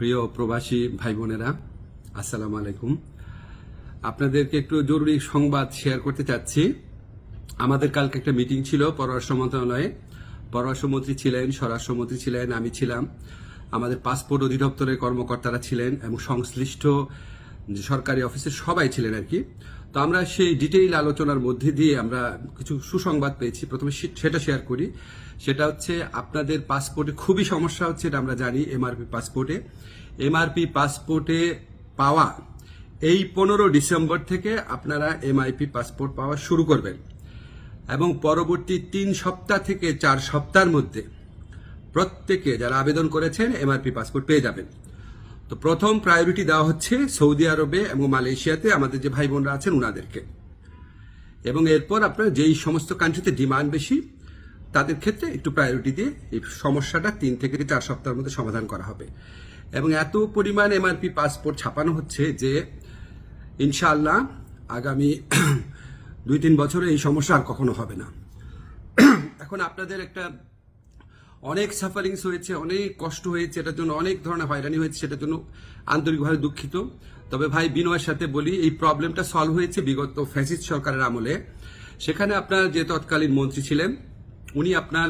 প্রিয় প্রবাসী ভাই বোনেরা, আসসালামু আলাইকুম। আপনাদেরকে একটু জরুরি সংবাদ শেয়ার করতে চাচ্ছি। আমাদের কালকে একটা মিটিং ছিল পররাষ্ট্র মন্ত্রণালয়ে। পররাষ্ট্রমন্ত্রী ছিলেন, স্বরাষ্ট্রমন্ত্রী ছিলেন, আমি ছিলাম, আমাদের পাসপোর্ট অধিদপ্তরের কর্মকর্তারা ছিলেন এবং সংশ্লিষ্ট যে সরকারি অফিসের সবাই ছিলেন আর কি। তো আমরা সেই ডিটেইল আলোচনার মধ্যে দিয়ে আমরা কিছু সুসংবাদ পেয়েছি। প্রথমে সেটা শেয়ার করি। সেটা হচ্ছে আপনাদের পাসপোর্টে খুবই সমস্যা হচ্ছে, এটা আমরা জানি। এমআরপি পাসপোর্টে পাওয়া এই 15 ডিসেম্বর থেকে আপনারা এমআইপি পাসপোর্ট পাওয়া শুরু করবেন এবং পরবর্তী 3 সপ্তাহ থেকে 4 সপ্তাহের মধ্যে প্রত্যেকে যারা আবেদন করেছেন এমআরপি পাসপোর্ট পেয়ে যাবেন। তো প্রথম প্রায়োরিটি দেওয়া হচ্ছে সৌদি আরবে এবং মালয়েশিয়াতে আমাদের যে ভাই বোনরা আছেন উনাদেরকে, এবং এরপর আপনার যেই সমস্ত কান্ট্রিতে ডিমান্ড বেশি তাদের ক্ষেত্রে একটু প্রায়োরিটি দিয়ে এই সমস্যাটা 3 থেকে 4 সপ্তাহের মধ্যে সমাধান করা হবে। এবং এত পরিমাণ এমআরপি পাসপোর্ট ছাপানো হচ্ছে যে ইনশাআল্লাহ আগামী 2-3 বছরে এই সমস্যা আর কখনো হবে না। এখন আপনাদের একটা অনেক সাফারিংস হয়েছে, অনেক কষ্ট হয়েছে, এটার জন্য অনেক ধরনের হয়রানি হয়েছে, সেটার জন্য আন্তরিকভাবে দুঃখিত। তবে ভাই বিনয়ের সাথে বলি, এই প্রবলেমটা সলভ হয়েছে বিগত ফ্যাসিস্ট সরকারের আমলে। সেখানে আপনার যে তৎকালীন মন্ত্রী ছিলেন উনি আপনার